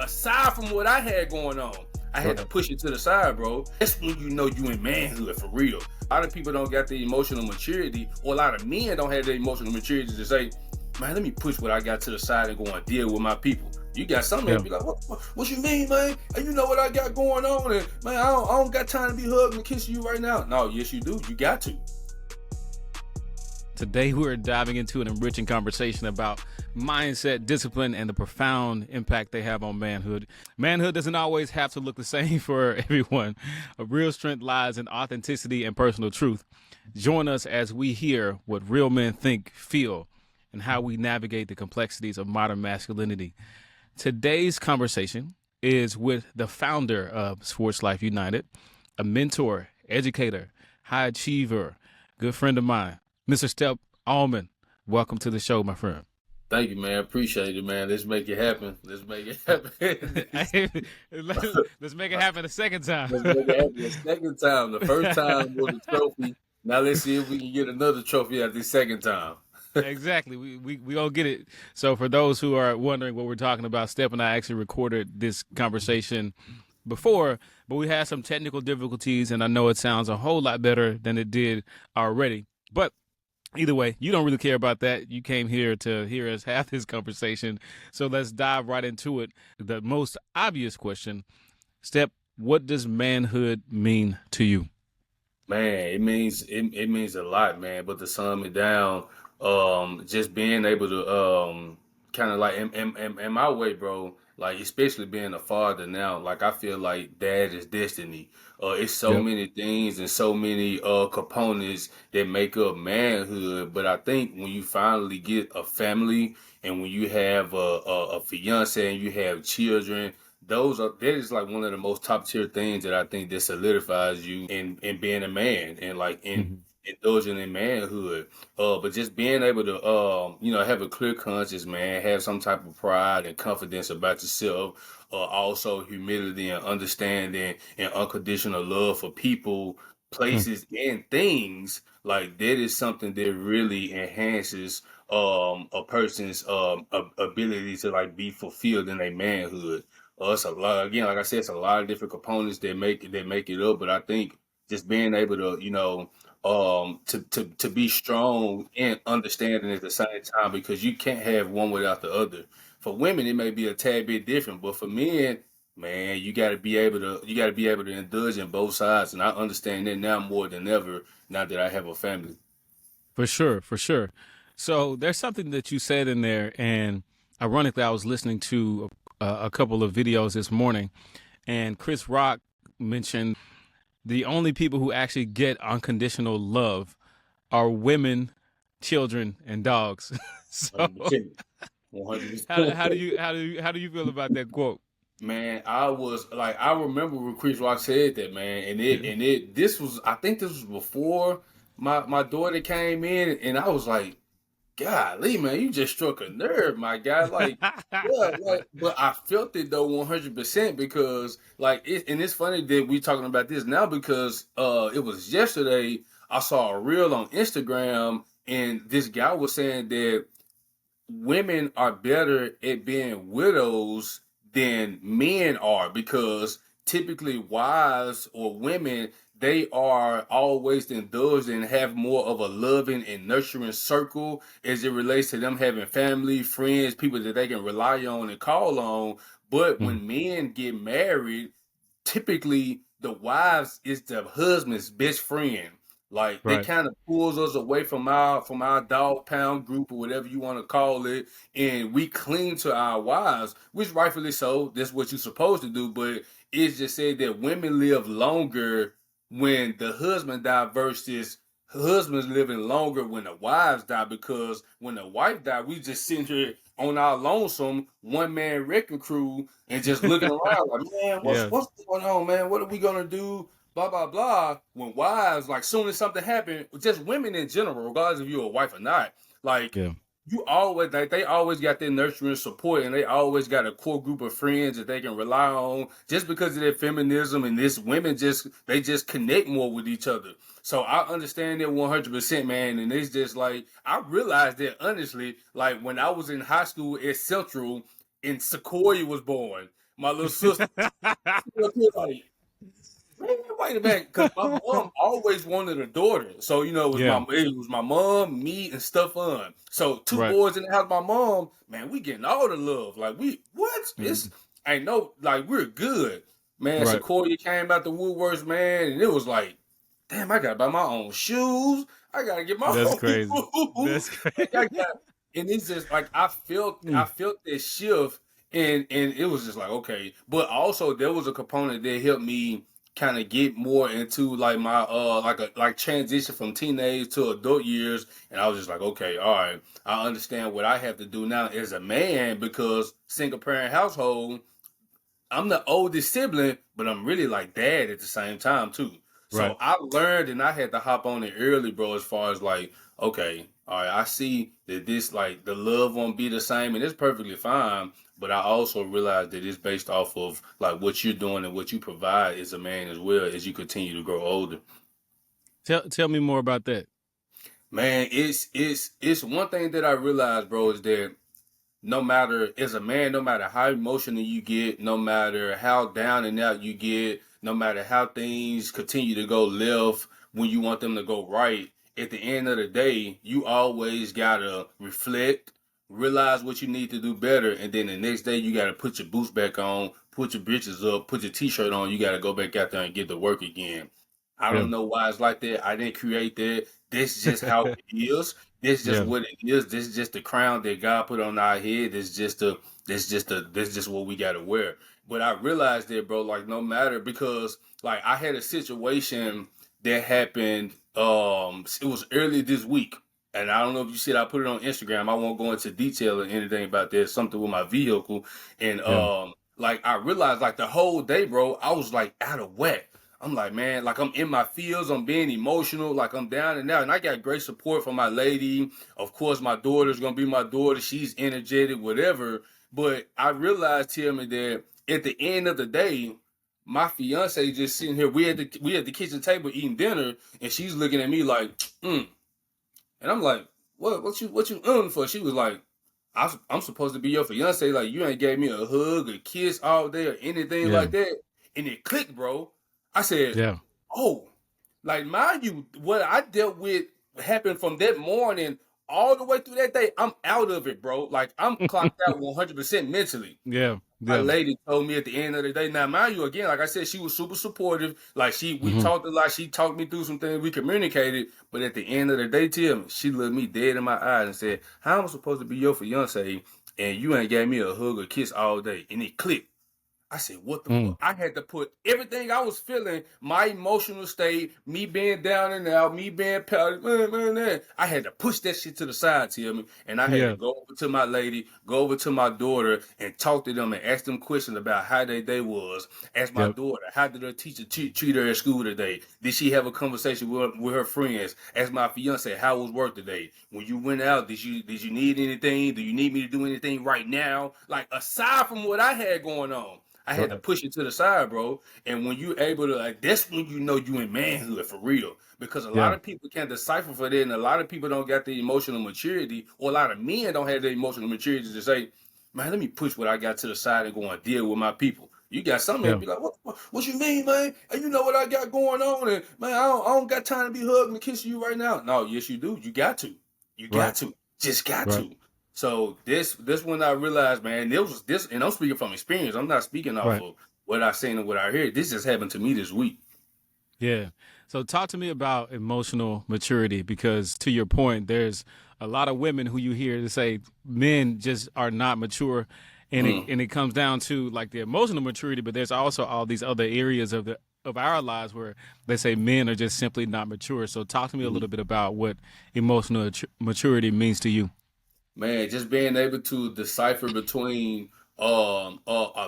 aside from what I had going on, I had to push it to the side, bro. That's when you know you in manhood for real. A lot of people don't got the emotional maturity, or a lot of men don't have the emotional maturity to say, man, let me push what I got to the side and go and deal with my people. You got some men be like, what you mean, man? And you know what I got going on, and man, I don't got time to be hugging and kissing you right now. No, yes you do. You got to. Today, we're diving into an enriching conversation about mindset, discipline, and the profound impact they have on manhood. Manhood doesn't always have to look the same for everyone. A real strength lies in authenticity and personal truth. Join us as we hear what real men think, feel, and how we navigate the complexities of modern masculinity. Today's conversation is with the founder of Sports Life United, a mentor, educator, high achiever, good friend of mine, Mr. Step Allman. Welcome to the show, my friend. Thank you, man. Appreciate it, man. Let's make it happen. Let's make it happen. Let's make it happen a second time. Let's make it happen a second time. The first time was a trophy. Now let's see if we can get another trophy at the second time. Exactly. We gonna get it. So for those who are wondering what we're talking about, Step and I actually recorded this conversation before, but we had some technical difficulties, and I know it sounds a whole lot better than it did already. But either way, you don't really care about that. You came here to hear us have this conversation. So let's dive right into it. The most obvious question, Step, what does manhood mean to you? Man, it means a lot, man. But to sum it down, just being able to kind of like in my way, bro. Like especially being a father now, like I feel like dad is destiny. It's so many things and so many components that make up manhood. But I think when you finally get a family and when you have a fiance and you have children, that is like one of the most top tier things that I think that solidifies you in being a man and like in indulging in manhood. But just being able to have a clear conscience, man, have some type of pride and confidence about yourself. Also humility and understanding and unconditional love for people, places, and things. Like that is something that really enhances a person's ability to like be fulfilled in their manhood. It's a lot, again, like I said, it's a lot of different components that make it up. But I think just being able to, to be strong and understanding at the same time, because you can't have one without the other. For women, it may be a tad bit different, but for men, man, you got to be able to indulge in both sides, and I understand that now more than ever. Now that I have a family, For sure, for sure. So there's something that you said in there, and ironically, I was listening to a couple of videos this morning, and Chris Rock mentioned the only people who actually get unconditional love are women, children, and dogs. So 100%. how do you feel about that quote? Man, I remember when Chris Rock said that, man, I think this was before my daughter came in, and I was like, golly, man, you just struck a nerve, my guy. Like, yeah, like, but I felt it though 100% because and it's funny that we talking about this now because it was yesterday I saw a reel on Instagram and this guy was saying that women are better at being widows than men are because typically wives or women, they are always indulged and have more of a loving and nurturing circle as it relates to them having family, friends, people that they can rely on and call on. But when men get married, typically the wives is the husband's best friend. Like they Right. kind of pulls us away from our dog pound group or whatever you want to call it, and we cling to our wives, which rightfully so. That's what you're supposed to do. But it's just said that women live longer when the husband die versus husbands living longer when the wives die. Because when the wife died, we just sitting here on our lonesome one man wrecking crew and just looking around like, man, Yeah. what's going on, man? What are we gonna do? Blah blah blah. When wives, like, soon as something happened, just women in general, regardless if you're a wife or not, like Yeah. they always got their nurturing support, and they always got a core group of friends that they can rely on, just because of their feminism. And this women just connect more with each other. So I understand that 100%, man. And it's just like I realized that honestly, like when I was in high school at Central, and Sequoia was born, my little sister. She up here like, man, wait a minute, because my mom always wanted a daughter. So Yeah. it was my mom, me, and Stefan. So two Right. boys in the house. My mom, man, we getting all the love. Like we what? It's Mm. ain't no like we're good, man. Right. Sequoia came out the woodworks, man, and it was like, damn, I gotta buy my own shoes. I gotta get my That's own crazy. food. That's Like crazy. I got, and it's just like I Mm. felt this shift, and it was just like okay. But also there was a component that helped me kind of get more into like my like transition from teenage to adult years, and I was just like okay, all right, I understand what I have to do now as a man because single parent household, I'm the oldest sibling, but I'm really like dad at the same time too. Right. So I learned and I had to hop on it early, bro, as far as like, okay, all right, I see that this like the love won't be the same and it's perfectly fine. But I also realized that it's based off of like what you're doing and what you provide as a man as well as you continue to grow older. Tell me more about that. Man, it's one thing that I realized, bro, is that no matter as a man, no matter how emotional you get, no matter how down and out you get, no matter how things continue to go left when you want them to go right, at the end of the day, you always gotta reflect, realize what you need to do better, and then the next day you gotta put your boots back on, put your britches up, put your t-shirt on, you gotta go back out there and get to work again. I Yeah. don't know why it's like that. I didn't create that. This is just how it is. This is just Yeah. what it is. This is just the crown that God put on our head. This just what we gotta wear. But I realized that, bro, like no matter because like I had a situation that happened it was early this week. And I don't know if you said I put it on Instagram. I won't go into detail or anything about this. Something with my vehicle. And Yeah. like I realized like the whole day, bro, I was like out of whack. I'm like, man, like I'm in my feels, I'm being emotional, like I'm down and out. And I got great support from my lady. Of course, my daughter's gonna be my daughter. She's energetic, whatever. But I realized, Tim, that at the end of the day, my fiance just sitting here. We at the kitchen table eating dinner, and she's looking at me like, mm. And I'm like, what you for? She was like, I'm supposed to be your fiance. Like you ain't gave me a hug, a kiss all day, or anything Yeah. like that. And it clicked, bro. I said, Yeah. oh, like mind you, what I dealt with happened from that morning all the way through that day. I'm out of it, bro. Like I'm clocked out 100% mentally. Yeah. My Yeah. lady told me at the end of the day. Now, mind you, again, like I said, she was super supportive. Like we Hmm. talked a lot. She talked me through some things. We communicated. But at the end of the day, Tim, she looked me dead in my eyes and said, "How am I supposed to be your fiance and you ain't gave me a hug or kiss all day?" And it clicked. I said, what the Mm. fuck? I had to put everything I was feeling, my emotional state, me being down and out, me being pouty, I had to push that shit to the side, Tim. And I had to Yeah. go over to my lady, go over to my daughter, and talk to them and ask them questions about how their day was. Ask my Yep. daughter, how did her teacher treat her at school today? Did she have a conversation with her friends? Ask my fiance, how was work today? When you went out, did you need anything? Do you need me to do anything right now? Like aside from what I had going on. I had to Right. push it to the side, bro. And when you're able to, like, that's when you know you in manhood for real. Because a lot Yeah. of people can't decipher for that, and a lot of people don't got the emotional maturity, or a lot of men don't have the emotional maturity to say, man, let me push what I got to the side and go and deal with my people. You got some men Yeah. be like, what you mean, man? And you know what I got going on, and man, I don't got time to be hugging and kissing you right now. No, yes, you do. You got to. You Right. got to. Just got Right. to. So this when I realized, man, it was this, and I'm speaking from experience. I'm not speaking off Right. of what I seen and what I heard. This just happened to me this week. Yeah. So talk to me about emotional maturity because to your point, there's a lot of women who you hear to say men just are not mature Mm. and it comes down to like the emotional maturity, but there's also all these other areas of our lives where they say men are just simply not mature. So talk to me a Mm. little bit about what emotional maturity means to you. Man, just being able to decipher between a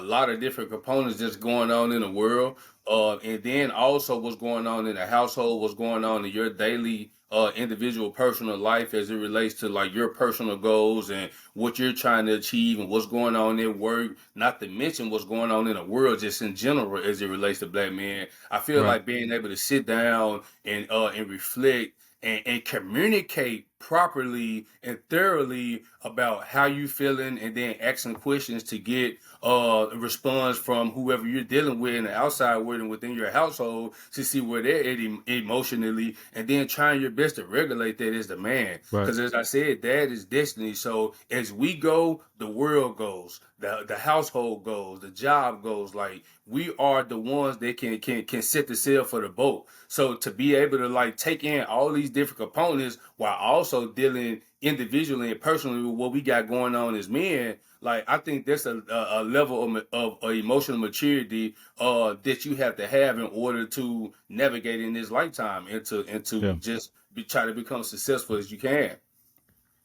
lot of different components just going on in the world, and then also what's going on in the household, what's going on in your daily individual personal life as it relates to like your personal goals and what you're trying to achieve and what's going on in work, not to mention what's going on in the world just in general as it relates to black men. I feel Right. like being able to sit down and reflect and communicate properly and thoroughly about how you feeling, and then asking questions to get a response from whoever you're dealing with in the outside world and within your household to see where they're at emotionally, and then trying your best to regulate that as the man. Right. Because as I said, that is destiny. So as we go, the world goes, the household goes, the job goes. Like, we are the ones that can set the sail for the boat. So to be able to like take in all these different components while also dealing individually and personally with what we got going on as men, like, I think that's a level of emotional maturity that you have to have in order to navigate in this lifetime, and to Yeah. just try to become successful as you can.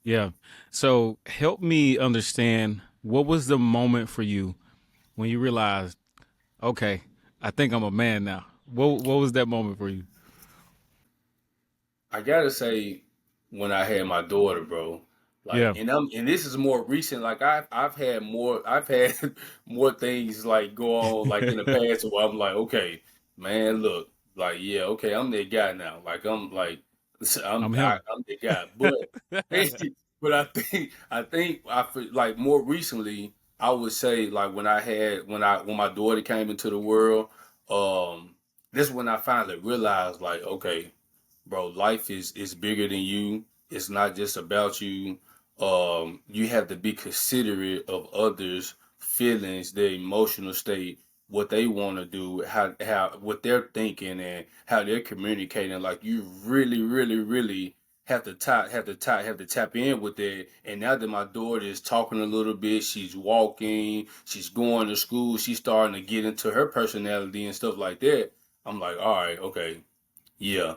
Yeah. So help me understand, what was the moment for you when you realized, okay, I think I'm a man now? What was that moment for you? I gotta say, when I had my daughter, bro, like, Yeah. and this is more recent. Like, I've had more things like go on like in the past where I'm like, okay, man, look, like, yeah, okay, I'm that guy now. Like, I'm like, I'm him. I'm the guy. But but I feel like more recently, I would say, like, when my daughter came into the world, this is when I finally realized, like, okay, bro, life is bigger than you. It's not just about you. You have to be considerate of others' feelings, their emotional state, what they want to do, how what they're thinking, and how they're communicating. Like, you really, really, really have to tap in with that. And now that my daughter is talking a little bit, she's walking, she's going to school, she's starting to get into her personality and stuff like that. I'm like, all right, okay, yeah,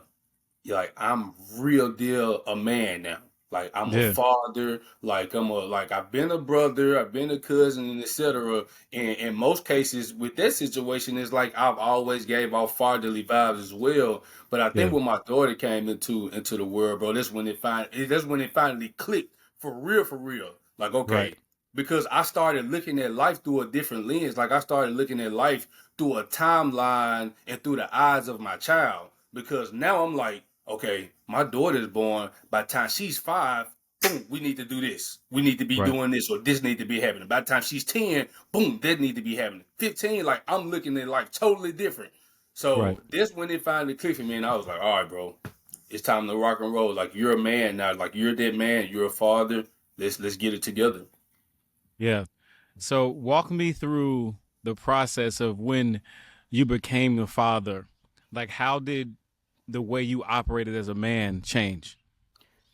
like, I'm real deal a man now. Like, I'm a Yeah. father. Like, I've been a brother, I've been a cousin, and etc. And in most cases with that situation, it's like I've always gave off fatherly vibes as well. But I think Yeah. when my daughter came into the world, bro, that's when it finally clicked for real, for real. Like, Right. okay, because I started looking at life through a different lens. Like, I started looking at life through a timeline and through the eyes of my child. Because now I'm like, okay, my daughter's born. By the time she's 5, boom, we need to do this. We need to be Right. doing this, or this need to be happening. By the time she's 10, boom, that need to be happening. 15, like, I'm looking at life totally different. Right. So this when it finally clicked for me, and I was like, all right, bro, it's time to rock and roll. Like, you're a man now. Like, you're that man. You're a father. Let's get it together. Yeah. So walk me through the process of when you became the father. Like, how did the way you operated as a man change?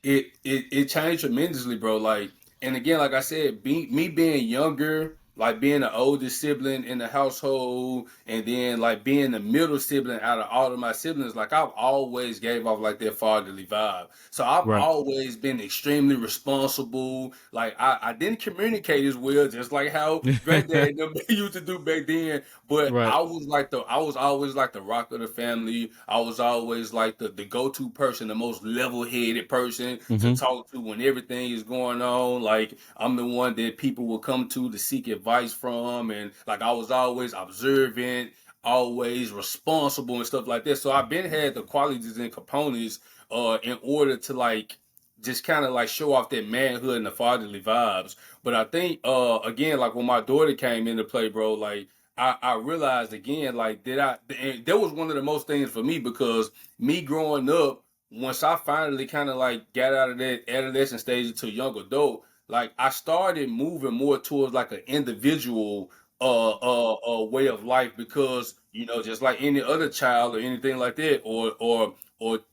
It changed tremendously, bro. Like, and again, like I said, me being younger, like being the oldest sibling in the household, and then like being the middle sibling out of all of my siblings, like, I've always gave off like that fatherly vibe. So I've Right. always been extremely responsible. Like, I didn't communicate as well, just like how granddad and them used to do back then. But Right. I was always like the rock of the family. I was always like the go-to person, the most level-headed person to Mm-hmm. talk to when everything is going on. Like, I'm the one that people will come to seek advice from, and like, I was always observant, always responsible and stuff like that. So I've been had the qualities and components in order to like just kind of like show off that manhood and the fatherly vibes. But I think again, like, when my daughter came into play, bro, like, I realized again, like, and that was one of the most things for me, because me growing up, once I finally kind of like got out of that adolescent stage into young adult, like, I started moving more towards like an individual way of life, because just like any other child or anything like that, or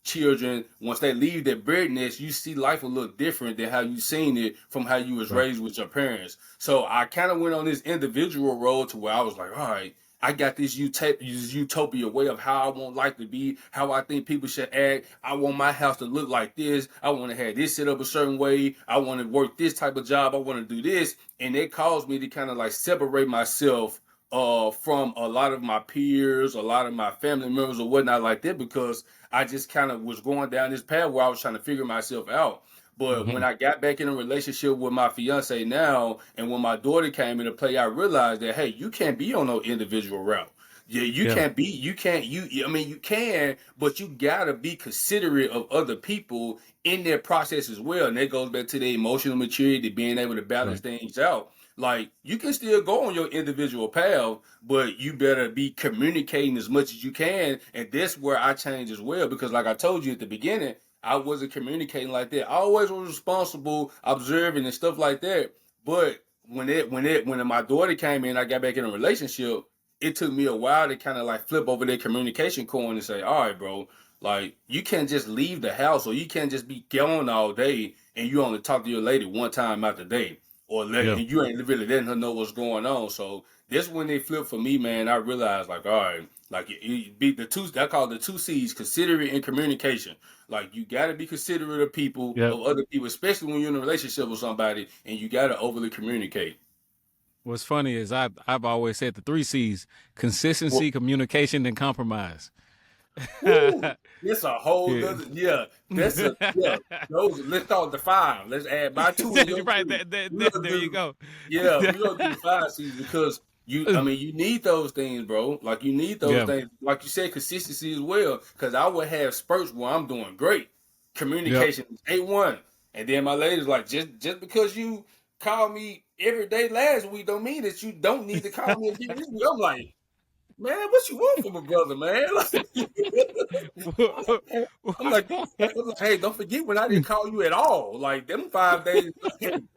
children, once they leave their bird nest, you see life a little different than how you seen it from how you was Right. raised with your parents. So I kind of went on this individual road to where I was like, all right, I got this utopia way of how I want life to be, how I think people should act. I want my house to look like this. I want to have this set up a certain way. I want to work this type of job. I want to do this. And it caused me to kind of like separate myself from a lot of my peers, a lot of my family members or whatnot like that, because I just kind of was going down this path where I was trying to figure myself out. But Mm-hmm. when I got back in a relationship with my fiance now, and when my daughter came into play, I realized that, hey, you can't be on no individual route. Yeah, Yeah. you can't, I mean, you can, but you gotta be considerate of other people in their process as well. And that goes back to the emotional maturity, being able to balance Right. things out. Like, you can still go on your individual path, but you better be communicating as much as you can. And that's where I change as well, because like I told you at the beginning, I wasn't communicating like that. I always was responsible, observing and stuff like that. But when my daughter came in, I got back in a relationship, it took me a while to kind of like flip over their communication coin and say, all right, bro, like, you can't just leave the house, or you can't just be gone all day and you only talk to your lady one time out the day, Yeah. and you ain't really letting her know what's going on. So this when they flip for me, man. I realized, like, all right, like, it be the two. I call it the two C's: considerate and communication. Like, you got to be considerate of people, Yep. of other people, especially when you're in a relationship with somebody, and you got to overly communicate. What's funny is I've always said the three C's: Well, consistency, communication, and compromise. woo, it's a whole Yeah. other, yeah. That's a, yeah. Those, let's start the five. Let's add my two and You're your right. three. We're gonna There you do, go. yeah, we're gonna do the five C's, because I mean, you need those things, bro. Like, you need those Yeah. things. Like you said, consistency as well. Because I would have spurts where I'm doing great. Yep. Communication is A1. And then my lady's like, just because you call me every day last week don't mean that you don't need to call me again this week. I'm like, man, what you want from a brother, man? I'm like, hey, don't forget when I didn't call you at all. Like, them 5 days, you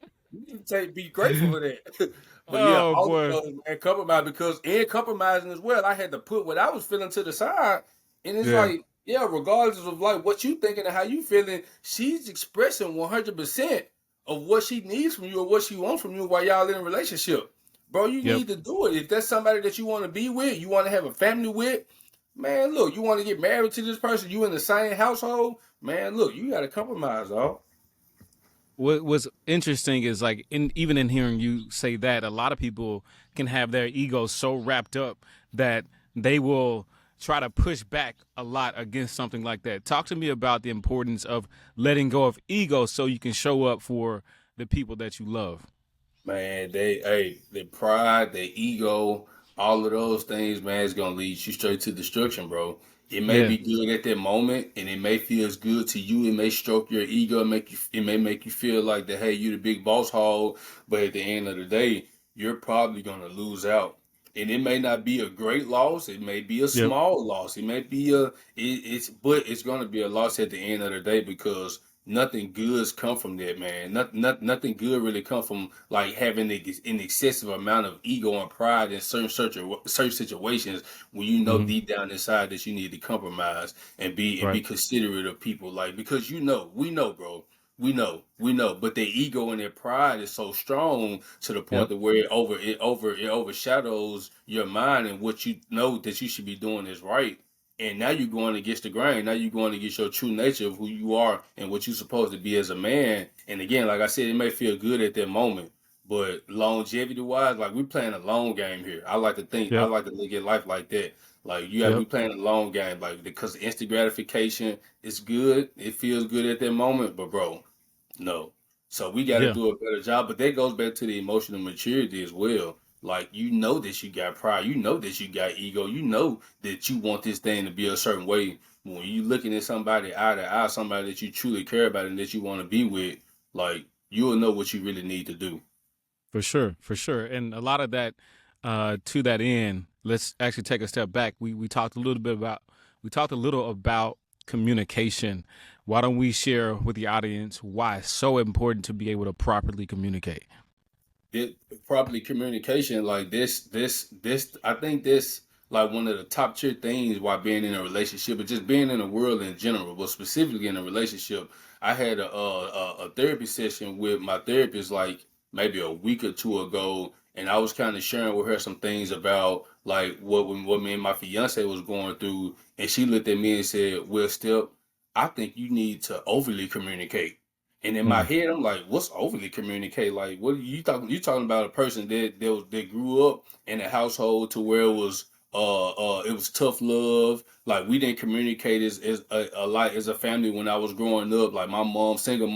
need to be grateful for that. But yeah, Oh all of boy. those, man, compromise, because in compromising as well, I had to put what I was feeling to the side. And it's Yeah. like, yeah, regardless of like what you thinking and how you feeling, she's expressing 100% of what she needs from you or what she wants from you while y'all in a relationship. Bro, you Yep. need to do it. If that's somebody that you want to be with, you want to have a family with, man, look, you want to get married to this person, you in the same household, man, look, you got to compromise, dog. What's interesting is like even in hearing you say that, a lot of people can have their egos so wrapped up that they will try to push back a lot against something like that. Talk to me about the importance of letting go of ego so you can show up for the people that you love. Man, their pride, their ego, all of those things, man, is gonna lead you straight to destruction, bro. It may Yeah. be good at that moment, and it may feel as good to you. It may stroke your ego, it may make you feel like that, hey, you the big boss hog. But at the end of the day, you're probably gonna lose out, and it may not be a great loss. It may be a Yep. small loss. It may be but it's gonna be a loss at the end of the day, because nothing good's come from that, man. Nothing good really come from like having an excessive amount of ego and pride in certain situations, when you know Hmm. deep down inside that you need to compromise and be Right. considerate of people, like, because we know, bro. We know, but their ego and their pride is so strong to the point Yep. that where it overshadows your mind, and what you know that you should be doing is right. And now you're going against the grain. Now you're going against your true nature of who you are and what you're supposed to be as a man. And again, like I said, it may feel good at that moment, but longevity wise, like, we playing a long game here. I Yep. like to look at life like that. Like, you got to be Yep. playing a long game, like, because instant gratification is good. It feels good at that moment, but bro, no. So we got to Yeah. do a better job. But that goes back to the emotional maturity as well. Like, you know that you got pride. You know that you got ego. You know that you want this thing to be a certain way. When you looking at somebody eye to eye, somebody that you truly care about and that you want to be with, like, you'll know what you really need to do. For sure, for sure, and a lot of that to that end. Let's actually take a step back. We talked a little bit about communication. Why don't we share with the audience why it's so important to be able to properly communicate? It properly communication, like, this I think this, like, one of the top tier things why being in a relationship, and just being in the world in general, but specifically in a relationship. I had a therapy session with my therapist, like, maybe a week or two ago, and I was kind of sharing with her some things about, like, what me and my fiance was going through. And she looked at me and said, well, Step, I think you need to overly communicate. And in my Mm, head, I'm like, "What's overly communicate? Like, what are you talking? You talking about a person that grew up in a household to where it was tough love. Like, we didn't communicate as a lot as a family when I was growing up. Like, my mom, single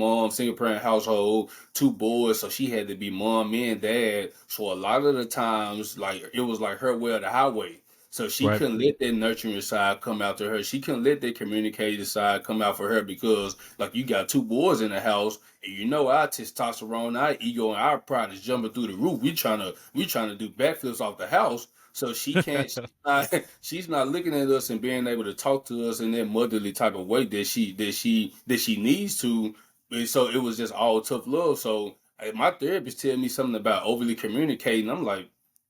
parent household, two boys, so she had to be mom and dad. So a lot of the times, like, it was like her way or the highway. So she Right. couldn't let that nurturing side come out to her. She couldn't let that communicative side come out for her because, like, you got two boys in the house, and you know our testosterone, our ego, and our pride is jumping through the roof. We trying to do backflips off the house. So she can't. She's not looking at us and being able to talk to us in that motherly type of way that she needs to. And so it was just all tough love. So my therapist tell me something about overly communicating. I'm like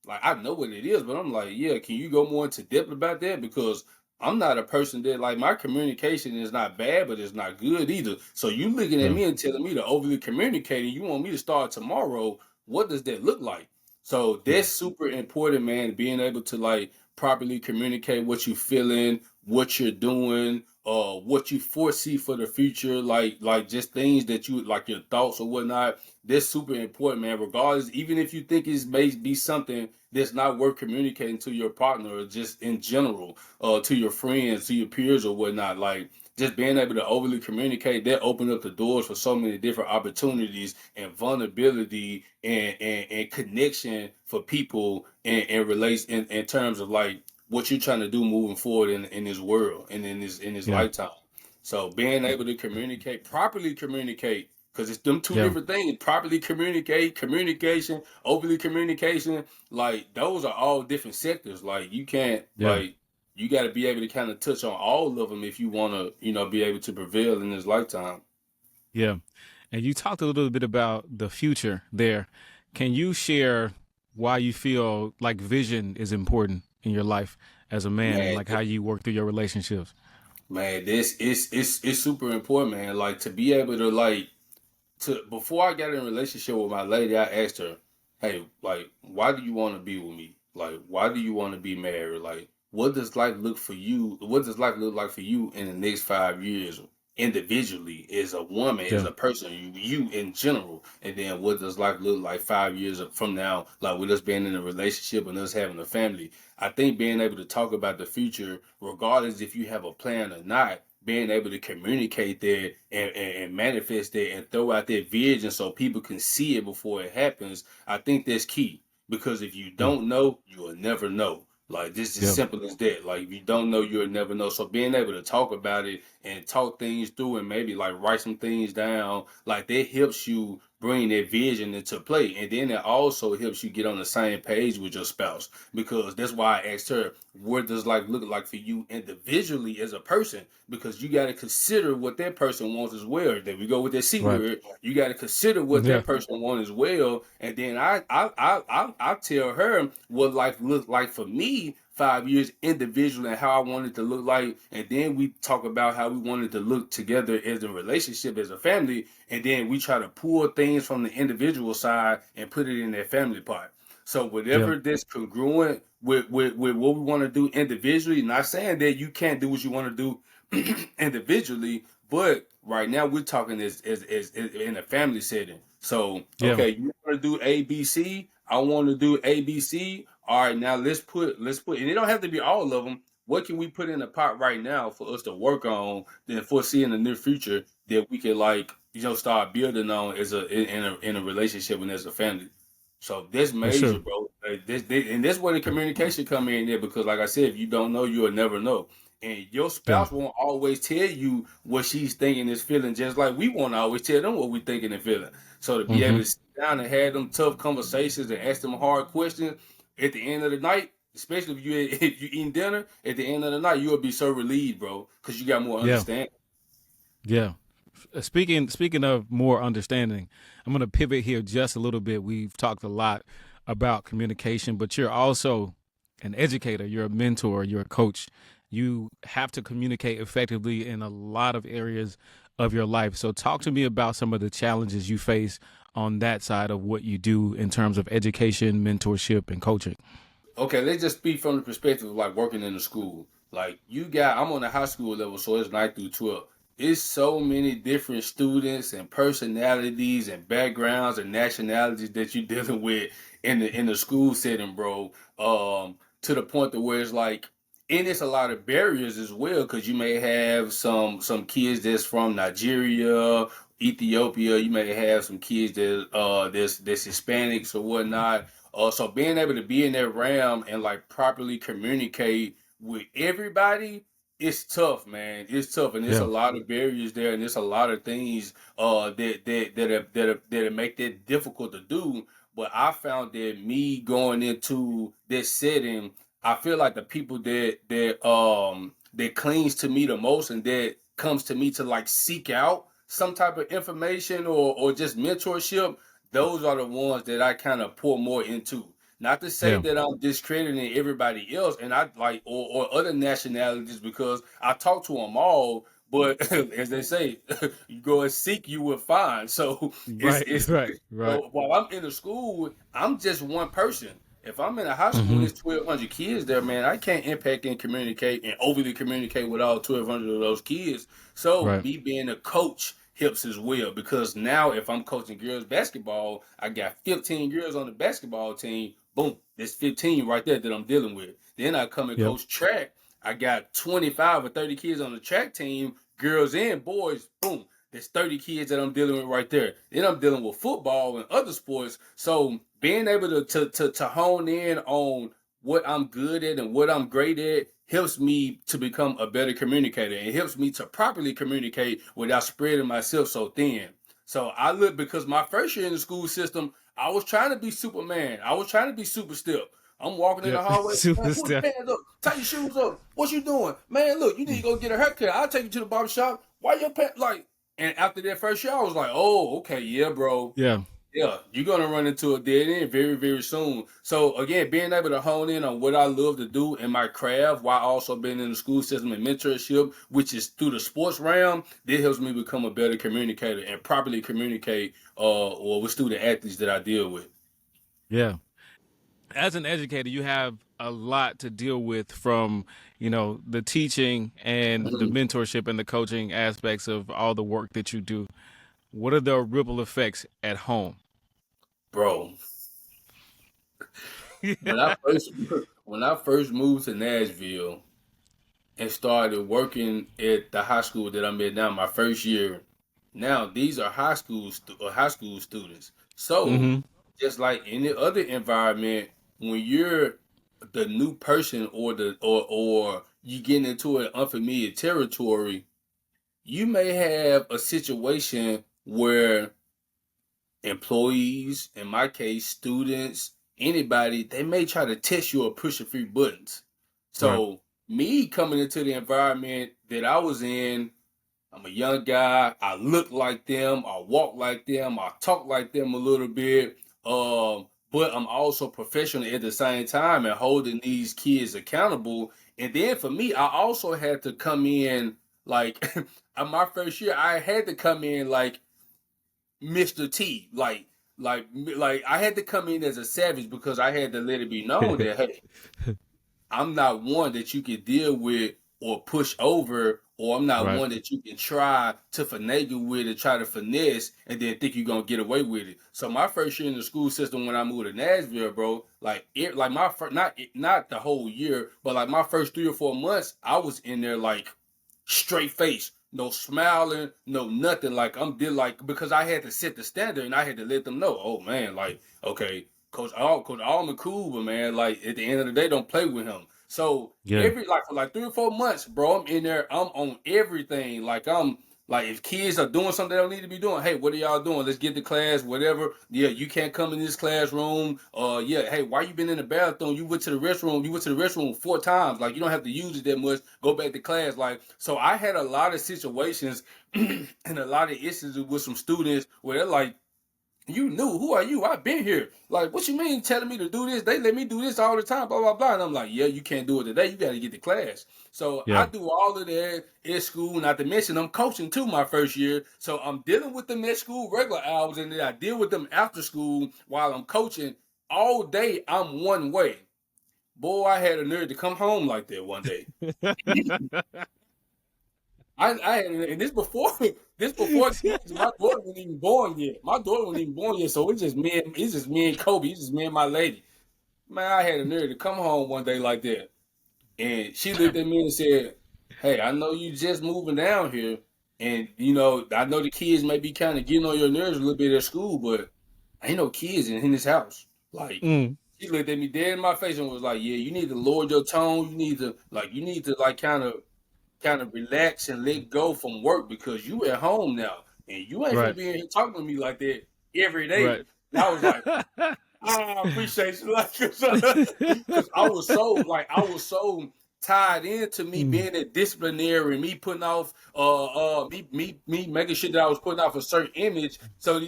I know what it is, but I'm like, yeah, can you go more into depth about that? Because I'm not a person that like my communication is not bad, but it's not good either. So you looking at Yeah. me and telling me to overly communicate, and you want me to start tomorrow. What does that look like? So Yeah. that's super important, man. Being able to like properly communicate what you're feeling, what you're doing, what you foresee for the future, like just things that you like your thoughts or whatnot. That's super important, man. Regardless, even if you think it may be something that's not worth communicating to your partner or just in general, to your friends, to your peers or whatnot, like just being able to overly communicate, that open up the doors for so many different opportunities and vulnerability and connection for people and relates in terms of like what you're trying to do moving forward in this world and in this Yeah. lifetime. So being able to communicate, properly communicate, because it's them two Yeah. different things. Properly communicate, communication, overly communication, like those are all different sectors. Like you can't Yeah. like you got to be able to kind of touch on all of them if you want to, be able to prevail in this lifetime. Yeah. And you talked a little bit about the future there. Can you share why you feel like vision is important in your life as a man and Man, like how you work through your relationships? man, this is super important, man. Like to be able to like to before I got in a relationship with my lady, I asked her, "Hey, like, why do you want to be with me? Like, why do you want to be married? Like, what does life look for you? What does life look like for you in the next 5 years, individually, as a woman, as Yeah. a person, you in general? And then what does life look like 5 years from now, like with us being in a relationship and us having a family? I think being able to talk about the future, regardless if you have a plan or not." Being able to communicate that and manifest that and throw out that vision so people can see it before it happens, I think that's key. Because if you Yeah. don't know, you will never know. Like this is Yeah. simple as that. Like if you don't know, you'll never know. So being able to talk about it and talk things through and maybe like write some things down, like that helps you bring that vision into play. And then it also helps you get on the same page with your spouse. Because that's why I asked her, what does life look like for you individually as a person? Because you got to consider what that person wants as well. There we go with that C Right. word. You got to consider what Yeah. that person wants as well, and then I tell her what life looked like for me 5 years individually and how I wanted to look like, and then we talk about how we wanted to look together as a relationship, as a family, and then we try to pull things from the individual side and put it in that family part. So Yeah. whatever that's congruent with what we want to do individually, not saying that you can't do what you want to do individually, but right now we're talking as in a family setting. So Yeah. okay, you want to do ABC, I want to do ABC. All right, now let's put, and it don't have to be all of them. What can we put in the pot right now for us to work on, then foresee in the near future that we can like start building on as in a relationship and as a family. So this For major, sure. bro. And this where the communication come in there because, like I said, if you don't know, you'll never know. And your Yeah. spouse won't always tell you what she's thinking is feeling, just like we won't always tell them what we're thinking and feeling. So to be able Mm-hmm. to sit down and have them tough conversations and ask them hard questions at the end of the night, especially if you if you eating dinner at the end of the night, you'll be so relieved, bro, because you got more Yeah. understanding. Yeah. Speaking of more understanding, I'm going to pivot here just a little bit. We've talked a lot about communication, but you're also an educator, you're a mentor, you're a coach. You have to communicate effectively in a lot of areas of your life. So talk to me about some of the challenges you face on that side of what you do in terms of education, mentorship, and coaching. Okay, let's just speak from the perspective of like working in the school. Like I'm on the high school level, so it's 9 through 12. It's so many different students and personalities and backgrounds and nationalities that you're dealing with in the school setting, bro. To the point to where it's like, and it's a lot of barriers as well, because you may have some kids that's from Nigeria, Ethiopia. You may have some kids that that's Hispanics or whatnot, So being able to be in that realm and like properly communicate with everybody, it's tough, man. It's tough, and there's a Yeah. lot of barriers there, and there's a lot of things that make that difficult to do. But I found that me going into this setting, I feel like the people that clings to me the most and that comes to me to like seek out some type of information or just mentorship, those are the ones that I kind of pour more into. Not to say Yeah. that I'm discrediting everybody else and I like or other nationalities because I talk to them all, but as they say, you go and seek, you will find. So Right. it's Right. Right. so while I'm in the school, I'm just one person. If I'm in a high school and Mm-hmm. there's 1,200 kids there, man, I can't impact and communicate and overly communicate with all 1,200 of those kids. So Right. me being a coach helps as well because now if I'm coaching girls basketball, I got 15 girls on the basketball team. Boom, there's 15 right there that I'm dealing with. Then I come and Yep. coach track. I got 25 or 30 kids on the track team, girls and boys. Boom, there's 30 kids that I'm dealing with right there. Then I'm dealing with football and other sports. So being able to hone in on what I'm good at and what I'm great at helps me to become a better communicator. It helps me to properly communicate without spreading myself so thin. So I look because my first year in the school system, I was trying to be Superman. I was trying to be super step. I'm walking in the Yep. hallway, man, Super pull your step. pants up, tie your shoes up. What you doing? Man, look, you need to go get a haircut. I'll take you to the barber shop. Why your pants like and after that first year, I was like, oh, okay, yeah, bro. Yeah. Yeah, you're gonna run into a dead end very, very soon. So again, being able to hone in on what I love to do in my craft while also being in the school system and mentorship, which is through the sports realm, that helps me become a better communicator and properly communicate or with student athletes that I deal with. Yeah. As an educator, you have a lot to deal with from, the teaching and the Mhm. mentorship and the coaching aspects of all the work that you do. What are the ripple effects at home? Bro, when I first when I first moved to Nashville and started working at the high school that I'm at now, my first year. Now these are high school students. So Mm-hmm. just like any other environment, when you're the new person or you get into an unfamiliar territory, you may have a situation where employees, in my case, students, anybody, they may try to test you or push a few buttons. Right. So me coming into the environment that I was in, I'm a young guy. I look like them. I walk like them. I talk like them a little bit. But I'm also professional at the same time and holding these kids accountable. And then for me, I also had to come in like on my first year. I had to come in like Mr. T, like I had to come in as a savage because I had to let it be known that hey, I'm not one that you can deal with or push over, or I'm not Right. one that you can try to finagle with and try to finesse and then think you're gonna get away with it. So my first year in the school system when I moved to Nashville, bro, like my first not the whole year, but like my first 3 or 4 months, I was in there like straight face, no smiling, no nothing. Like I'm did like because I had to set the standard and I had to let them know, oh man, like okay, Coach Allman cool, but man, like at the end of the day, don't play with him. So Yeah. every like for like 3 or 4 months, bro, I'm in there, I'm on everything. Like I'm like if kids are doing something they don't need to be doing, hey, what are y'all doing? Let's get to class, whatever. Yeah, you can't come in this classroom. Yeah, hey, why you been in the bathroom? You went to the restroom. You went to the restroom 4 times. Like you don't have to use it that much. Go back to class. Like so, I had a lot of situations and a lot of issues with some students where they're like, you knew who are you? I've been here. Like, what you mean telling me to do this? They let me do this all the time, blah, blah, blah. And I'm like, yeah, you can't do it today. You got to get to class. So I Yeah. do all of that at school. Not to mention, I'm coaching too my first year. So I'm dealing with them at school regular hours, and then I deal with them after school while I'm coaching. All day, I'm one way. Boy, I had a nerve to come home like that one day. I had, and this before this before kids. My daughter wasn't even born yet. My daughter wasn't even born yet, so it's just me and Kobe. It's just me and my lady. Man, I had a nerve to come home one day like that, and she looked at me and said, "Hey, I know you just moving down here, and I know the kids may be kind of getting on your nerves a little bit at school, but ain't no kids in this house. Like, Mm. She looked at me dead in my face and was like, "Yeah, you need to lower your tone. You need to like kind of relax and let go from work because you at home now and you ain't finna Right. be in here talking to me like that every day." Right. And I was like, I appreciate you, like, because I was so tied into me Mm. being a disciplinary, me putting off, me making sure that I was putting off a certain image. So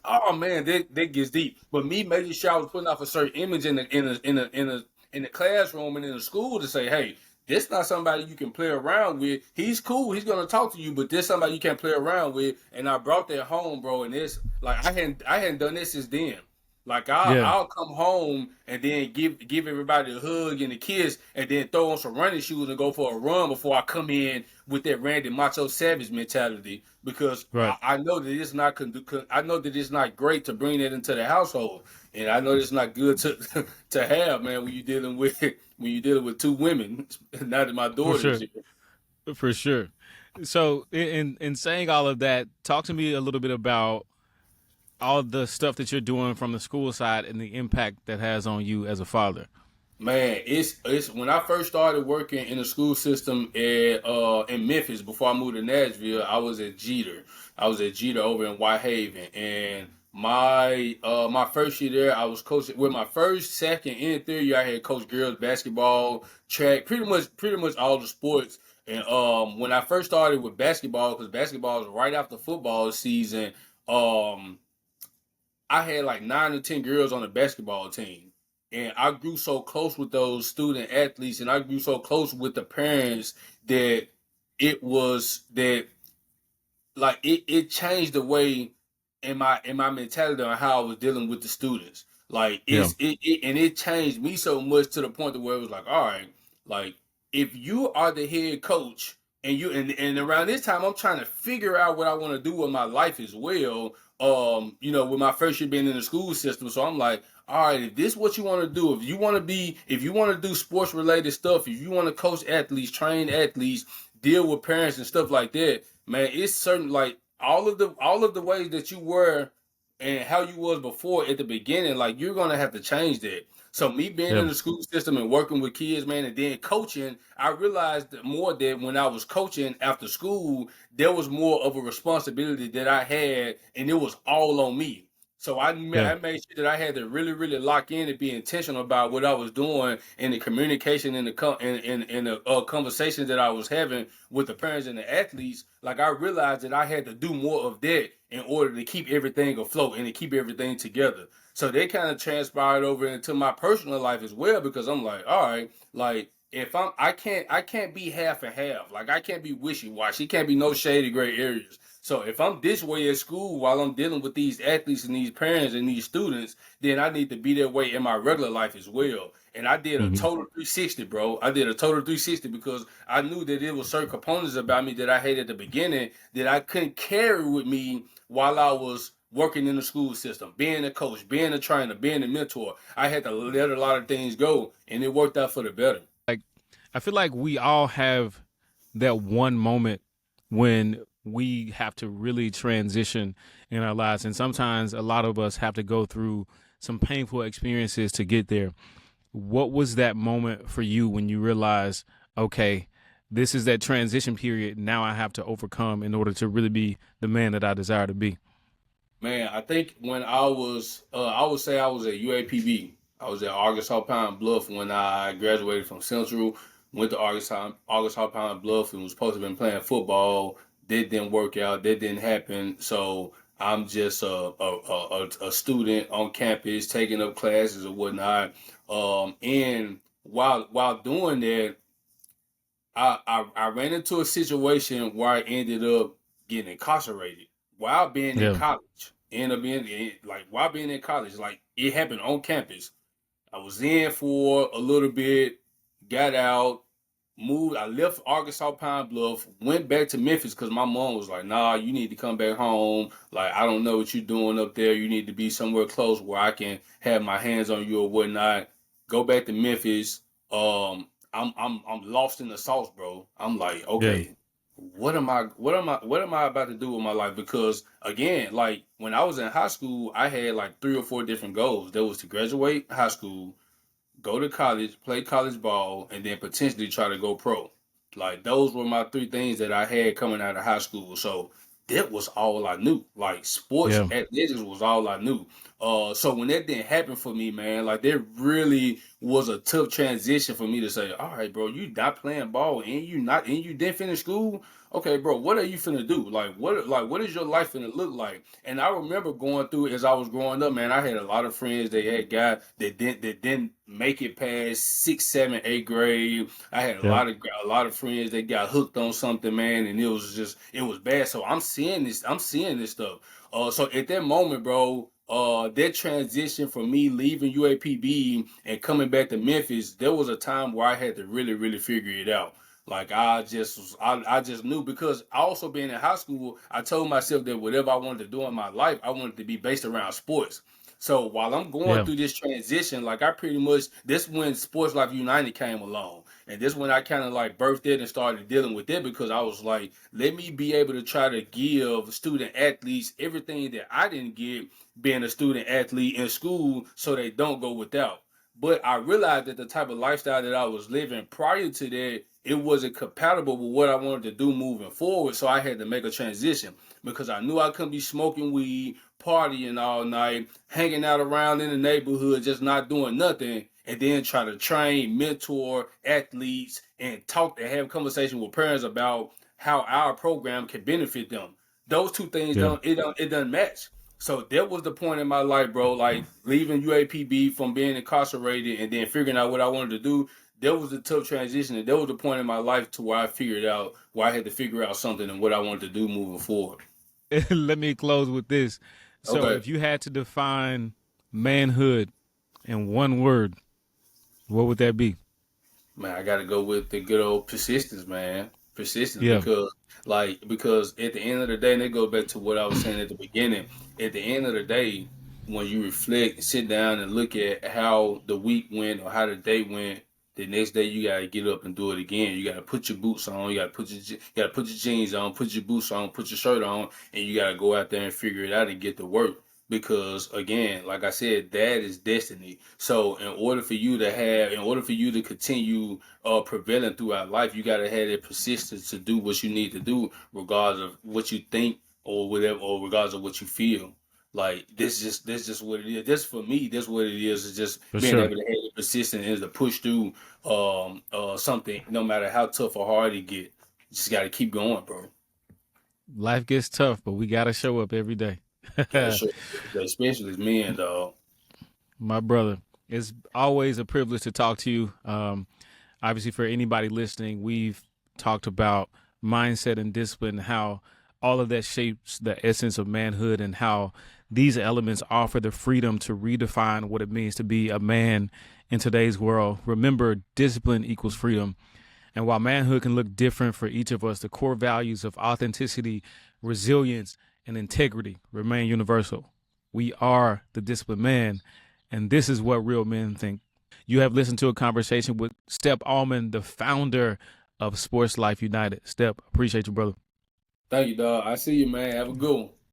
oh man, that gets deep. But me making sure I was putting off a certain image in the classroom and in the school to say, hey, this not somebody you can play around with. He's cool. He's gonna talk to you, but this somebody you can't play around with. And I brought that home, bro. And it's like I hadn't done this since then. Like Yeah. I'll come home and then give everybody a hug and a kiss, and then throw on some running shoes and go for a run before I come in with that Randy Macho Savage mentality because Right. I know that it's not I know that it's not great to bring that into the household, and I know it's not good to to have, man, when you're dealing with two women. Now that my For daughter is sure. here. For sure. So, in saying all of that, talk to me a little bit about all the stuff that you're doing from the school side and the impact that has on you as a father. Man, it's when I first started working in the school system in Memphis before I moved to Nashville. I was at Jeter. I was at Jeter over in Whitehaven, and my first year there, I was coaching. With my first, second, and third year, I had coached girls basketball, track, pretty much all the sports. And when I first started with basketball, because basketball was right after football season, um, I had like 9 or 10 girls on the basketball team. And I grew so close with those student athletes and I grew so close with the parents that it was that like it changed the way in my mentality on how I was dealing with the students. Like Yeah. it changed me so much to the point to where it was like, all right, like if you are the head coach and and around this time I'm trying to figure out what I want to do with my life as well. With my first year being in the school system, so I'm like, all right, if this is what you want to do, if you want to do sports related stuff, if you want to coach athletes, train athletes, deal with parents and stuff like that, man, it's certain like all of the ways that you were and how you was before at the beginning, like you're gonna have to change that. So me being Yeah. in the school system and working with kids, man, and then coaching, I realized that more that when I was coaching after school, there was more of a responsibility that I had, and it was all on me. So Yeah. I made sure that I had to really, really lock in and be intentional about what I was doing and the communication and the conversations that I was having with the parents and the athletes. Like I realized that I had to do more of that in order to keep everything afloat and to keep everything together. So they kind of transpired over into my personal life as well because I'm like, all right, like if I can't be half and half. Like I can't be wishy washy. It can't be no shady gray areas. So if I'm this way at school while I'm dealing with these athletes and these parents and these students, then I need to be that way in my regular life as well. And I did a Hmm. total 360, bro. I did a total 360 because I knew that there was certain components about me that I had at the beginning that I couldn't carry with me while I was working in the school system, being a coach, being a trainer, being a mentor. I had to let a lot of things go, and it worked out for the better. Like, I feel like we all have that one moment when we have to really transition in our lives. And sometimes a lot of us have to go through some painful experiences to get there. What was that moment for you when you realized, okay, this is that transition period now I have to overcome in order to really be the man that I desire to be? Man, I think when I would say I was at UAPB. I was at Arkansas Pine Bluff when I graduated from Central. Went to Arkansas Pine Bluff, and was supposed to have been playing football. That didn't work out. That didn't happen. So I'm just a student on campus taking up classes or whatnot. And while doing that, I ran into a situation where I ended up getting incarcerated while being in Yeah. college. Ended up being like while being in college, like it happened on campus. I was in for a little bit, got out, moved. I left Arkansas Pine Bluff, went back to Memphis because my mom was like, "Nah, you need to come back home. Like I don't know what you're doing up there. You need to be somewhere close where I can have my hands on you or whatnot." Go back to Memphis. I'm lost in the sauce, bro. I'm like, Yeah. okay, what am I about to do with my life? Because again, like when I was in high school, I had like 3 or 4 different goals. There was to graduate high school, go to college, play college ball, and then potentially try to go pro. Like those were my three things that I had coming out of high school. So that was all I knew. Like sports Yeah. athletics was all I knew. So when that didn't happen for me, man, like that really was a tough transition for me to say, all right, bro, you not playing ball and you didn't finish school. Okay, bro, what are you finna do? What is your life finna look like? And I remember going through it as I was growing up, man. I had a lot of friends that had guys that didn't make it past sixth, seventh, eighth grade. I had Yep. a lot of friends that got hooked on something, man, and it was bad. So I'm seeing this stuff. So at that moment, bro, that transition from me leaving UAPB and coming back to Memphis, there was a time where I had to really, really figure it out. Like I just knew because also being in high school, I told myself that whatever I wanted to do in my life, I wanted to be based around sports. So while I'm going Yeah. through this transition, like I pretty much this when Sports Life United came along. And this when I kind of like birthed it and started dealing with it because I was like, let me be able to try to give student athletes everything that I didn't get being a student athlete in school so they don't go without. But I realized that the type of lifestyle that I was living prior to that, it wasn't compatible with what I wanted to do moving forward. So I had to make a transition because I knew I couldn't be smoking weed, partying all night, hanging out around in the neighborhood, just not doing nothing, and then try to train, mentor athletes, and talk and have conversation with parents about how our program can benefit them. Those two things Yeah. it doesn't match. So that was the point in my life, bro. Like leaving UAPB from being incarcerated and then figuring out what I wanted to do. That was a tough transition, and that was the point in my life to where I figured out where I had to figure out something and what I wanted to do moving forward. Let me close with this. So, Okay, if you had to define manhood in one word, what would that be? man, I got to go with the good old persistence, man. Persistence, Yeah. because at the end of the day, and it goes back to what I was saying at the beginning. At the end of the day, when you reflect, sit down and look at how the week went or how the day went, the next day you gotta get up and do it again. You gotta put your boots on. You gotta put your jeans on, put your boots on, put your shirt on, and you gotta go out there and figure it out and get to work. Because again, like I said, that is destiny. So in order for you to continue prevailing throughout life, you got to have that persistence to do what you need to do, regardless of what you think or whatever, or regardless of what you feel. Like this just what it is. This for me, this what it is. Is just For being sure. able to have the persistence and to push through something, no matter how tough or hard it get. You just got to keep going, bro. Life gets tough, but we got to show up every day. Gotta show, especially as men, dog. My brother, it's always a privilege to talk to you. Obviously, for anybody listening, we've talked about mindset and discipline, how all of that shapes the essence of manhood, and how these elements offer the freedom to redefine what it means to be a man in today's world. Remember, discipline equals freedom. And while manhood can look different for each of us, the core values of authenticity, resilience, and integrity remain universal. We are the disciplined man, and this is what real men think. You have listened to a conversation with Step Allman, the founder of Sports Life United. Step, appreciate you, brother. Thank you, dog. I see you, man. Have a good one.